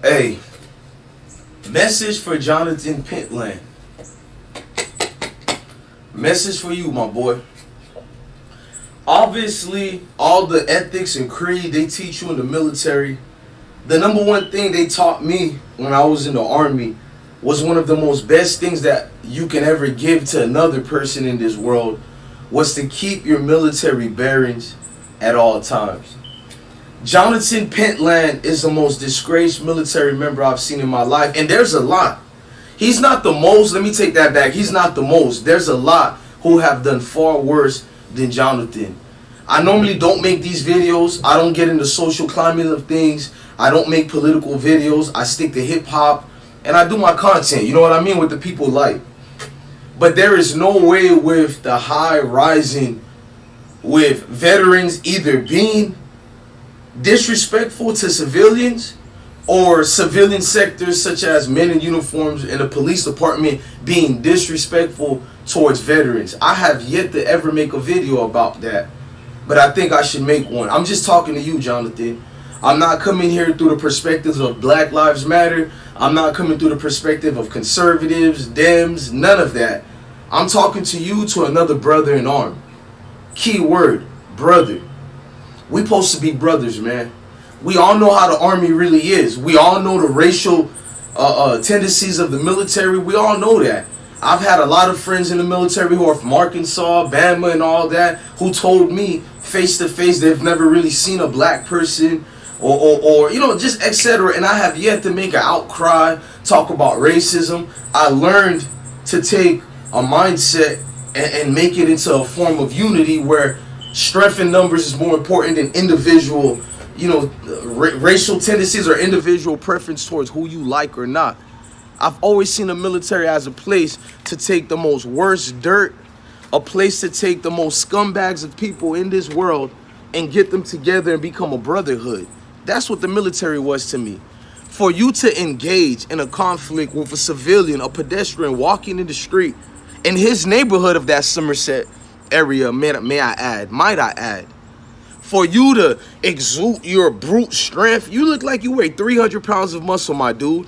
Hey, message for Jonathan Pentland. Message for you, my boy. Obviously, all the ethics and creed they teach you in the military, the number one thing they taught me when I was in the army was one of the most best things that you can ever give to another person in this world was to keep your military bearings at all times. Jonathan Pentland is the most disgraced military member I've seen in my life, and there's a lot. He's not the most, let me take that back, he's not the most. There's a lot who have done far worse than Jonathan. I normally don't make these videos. I don't get into social climate of things. I don't make political videos. I stick to hip hop and I do my content, you know what I mean, with the people like. But there is no way with the high rising with veterans either being disrespectful to civilians or civilian sectors such as men in uniforms in the police department being disrespectful towards veterans. I have yet to ever make a video about that, but I think I should make one. I'm just talking to you, Jonathan. I'm not coming here through the perspectives of Black Lives Matter. I'm not coming through the perspective of conservatives, Dems, none of that. I'm talking to you, to another brother in arms. Key word, brother. We supposed to be brothers, man. We all know how the army really is. We all know the racial tendencies of the military. We all know that. I've had a lot of friends in the military who are from Arkansas, Bama, and all that, who told me face to face they've never really seen a black person or you know, just etc. And I have yet to make an outcry, talk about racism. I learned to take a mindset and make it into a form of unity where strength in numbers is more important than individual, you know, racial tendencies or individual preference towards who you like or not. I've always seen the military as a place to take the most worst dirt, a place to take the most scumbags of people in this world and get them together and become a brotherhood. That's what the military was to me. For you to engage in a conflict with a civilian, a pedestrian walking in the street, in his neighborhood of that Somerset area, might I add, for you to exude your brute strength, you look like you weigh 300 pounds of muscle, my dude.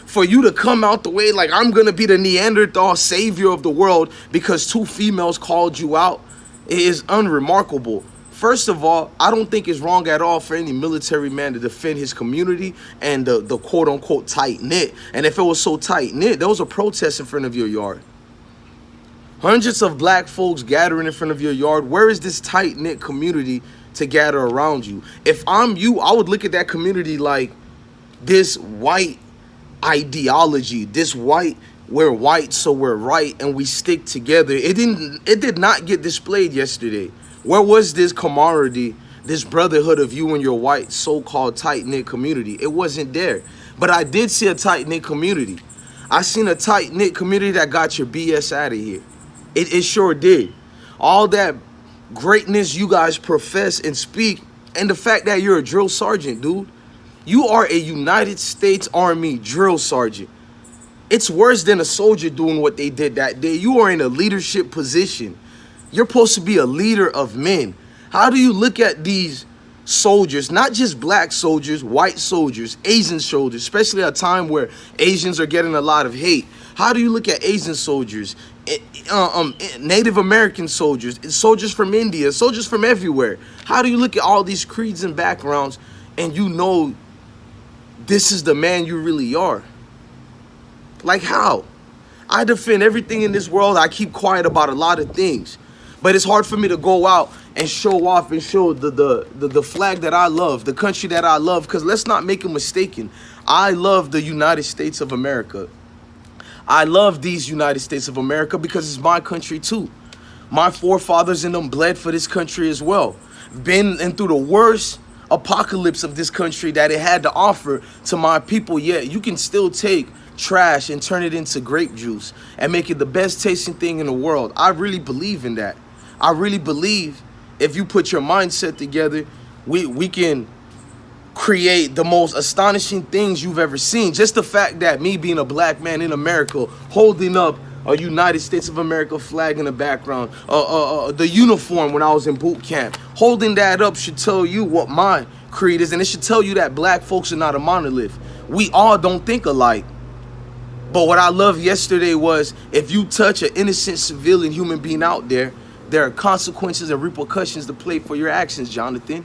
For you to come out the way like I'm gonna be the Neanderthal savior of the world because two females called you out, it is unremarkable. First of all, I don't think it's wrong at all for any military man to defend his community and the quote-unquote tight-knit. And if it was so tight-knit, there was a protest in front of your yard. Hundreds of black folks gathering in front of your yard. Where is this tight-knit community to gather around you? If I'm you, I would look at that community like this white ideology, this white, we're white so we're right and we stick together. It did not get displayed yesterday. Where was this camaraderie, this brotherhood of you and your white so-called tight-knit community? It wasn't there. But I did see a tight-knit community. I seen a tight-knit community that got your BS out of here. It sure did. All that greatness you guys profess and speak, and the fact that you're a drill sergeant, dude. You are a United States Army drill sergeant. It's worse than a soldier doing what they did that day. You are in a leadership position. You're supposed to be a leader of men. How do you look at these soldiers, not just black soldiers, white soldiers, Asian soldiers, especially at a time where Asians are getting a lot of hate? How do you look at Asian soldiers, Native American soldiers, soldiers from India, soldiers from everywhere? How do you look at all these creeds and backgrounds and you know this is the man you really are? Like how? I defend everything in this world. I keep quiet about a lot of things. But it's hard for me to go out and show off and show the flag that I love, the country that I love, because let's not make a mistake. I love the United States of America. I love these United States of America because it's my country too. My forefathers in them bled for this country as well. Been in through the worst apocalypse of this country that it had to offer to my people, yet you can still take trash and turn it into grape juice and make it the best tasting thing in the world. I really believe in that. I really believe if you put your mindset together, we can create the most astonishing things you've ever seen. Just the fact that me being a black man in America holding up a United States of America flag in the background, the uniform when I was in boot camp, holding that up should tell you what my creed is, and it should tell you that black folks are not a monolith. We all don't think alike. But what I loved yesterday was, if you touch an innocent civilian human being out there, there are consequences and repercussions to play for your actions, Jonathan.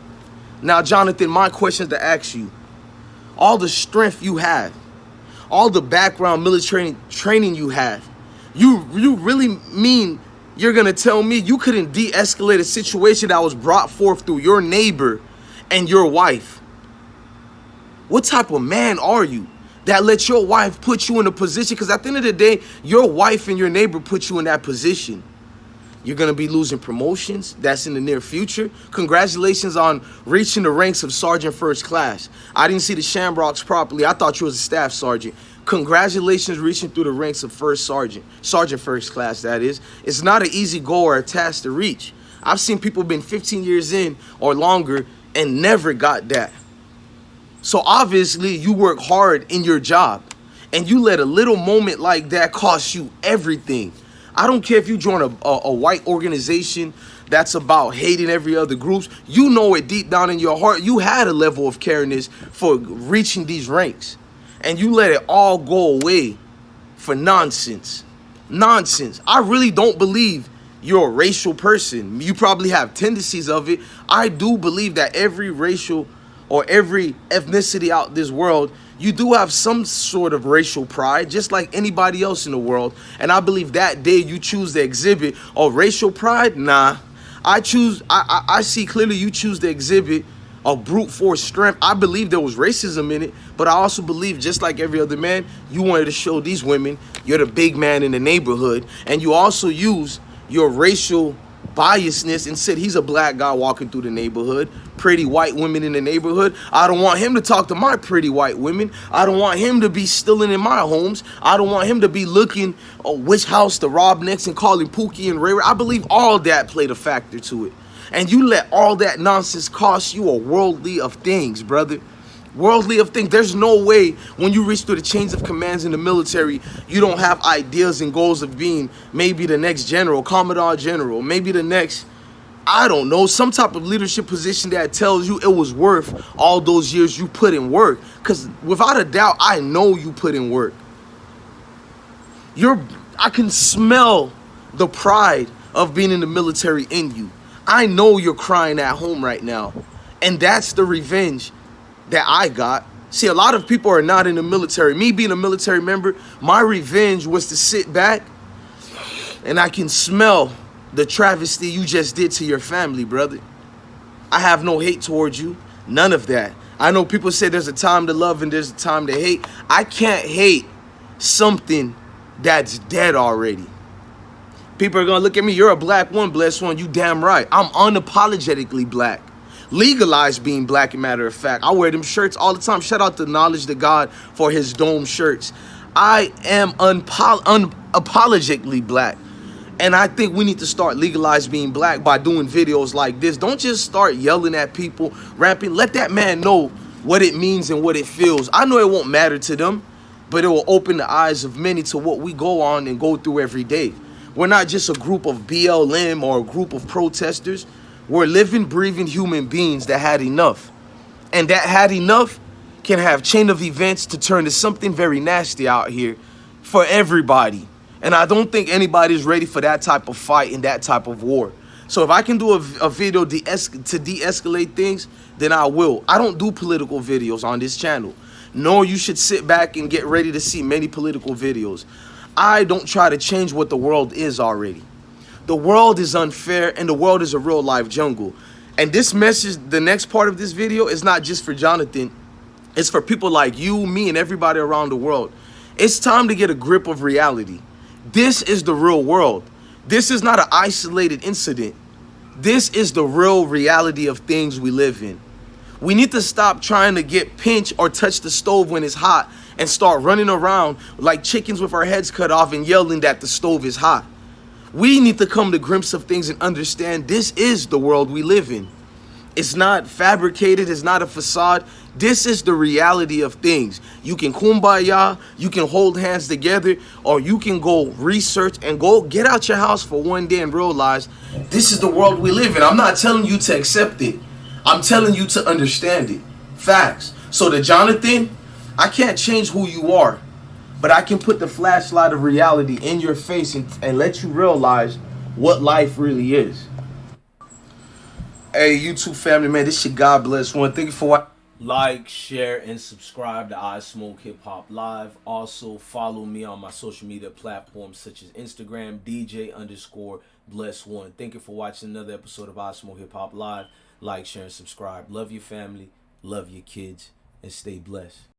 Now, Jonathan, my question is to ask you, all the strength you have, all the background military training you have, you really mean you're going to tell me you couldn't de-escalate a situation that was brought forth through your neighbor and your wife? What type of man are you that lets your wife put you in a position? Because at the end of the day, your wife and your neighbor put you in that position. You're going to be losing promotions. That's in the near future. Congratulations on reaching the ranks of Sergeant First Class. I didn't see the shamrocks properly. I thought you was a staff sergeant. Congratulations reaching through the ranks of First Sergeant. Sergeant First Class, that is. It's not an easy goal or a task to reach. I've seen people been 15 years in or longer and never got that. So obviously you work hard in your job, and you let a little moment like that cost you everything. I don't care if you join a white organization that's about hating every other group. You know it deep down in your heart. You had a level of caringness for reaching these ranks, and you let it all go away for nonsense. Nonsense. I really don't believe you're a racial person. You probably have tendencies of it. I do believe that every racial or every ethnicity out this world, you do have some sort of racial pride, just like anybody else in the world. And I believe that day you choose the exhibit of racial pride, nah. I see clearly you choose the exhibit of brute force strength. I believe there was racism in it, but I also believe, just like every other man, you wanted to show these women you're the big man in the neighborhood. And you also use your racial biasness and said he's a black guy walking through the neighborhood, pretty white women in the neighborhood. I don't want him to talk to my pretty white women. I don't want him to be stealing in my homes. I don't want him to be looking which house to rob next and calling Pookie and Ray Ray. I believe all that played a factor to it. And you let all that nonsense cost you a worldly of things, brother. Worldly of things. There's no way when you reach through the chains of commands in the military, you don't have ideas and goals of being maybe the next general, commandant general, maybe the next, I don't know, some type of leadership position that tells you it was worth all those years you put in work. Because without a doubt, I know you put in work. I can smell the pride of being in the military in you. I know you're crying at home right now. And that's the revenge that I got. See, a lot of people are not in the military. Me being a military member, my revenge was to sit back, and I can smell the travesty you just did to your family, brother. I have no hate towards you. None of that. I know people say there's a time to love and there's a time to hate. I can't hate something that's dead already. People are going to look at me, you're a black one, BlessOne. You damn right. I'm unapologetically black. Legalized being black, a matter of fact. I wear them shirts all the time. Shout out to Knowledge to God for his dome shirts. I am unapologetically black. And I think we need to start legalized being black by doing videos like this. Don't just start yelling at people, rapping. Let that man know what it means and what it feels. I know it won't matter to them, but it will open the eyes of many to what we go on and go through every day. We're not just a group of BLM or a group of protesters. We're living, breathing human beings that had enough. And that had enough can have chain of events to turn to something very nasty out here for everybody. And I don't think anybody's ready for that type of fight and that type of war. So if I can do a video to de-escalate things, then I will. I don't do political videos on this channel. Nor you should sit back and get ready to see many political videos. I don't try to change what the world is already. The world is unfair, and the world is a real life jungle. And this message, the next part of this video, is not just for Jonathan. It's for people like you, me, and everybody around the world. It's time to get a grip of reality. This is the real world. This is not an isolated incident. This is the real reality of things we live in. We need to stop trying to get pinched or touch the stove when it's hot and start running around like chickens with our heads cut off and yelling that the stove is hot. We need to come to grips of things and understand this is the world we live in. It's not fabricated. It's not a facade. This is the reality of things. You can kumbaya, you can hold hands together, or you can go research and go get out your house for one day and realize this is the world we live in. I'm not telling you to accept it. I'm telling you to understand it. Facts. So to Jonathan, I can't change who you are, but I can put the flashlight of reality in your face and let you realize what life really is. Hey, YouTube family, man, this your God Bless One. Thank you for watching. Like, share, and subscribe to I Smoke Hip Hop Live. Also, follow me on my social media platforms such as Instagram, DJ_BlessOne. Thank you for watching another episode of I Smoke Hip Hop Live. Like, share, and subscribe. Love your family, love your kids, and stay blessed.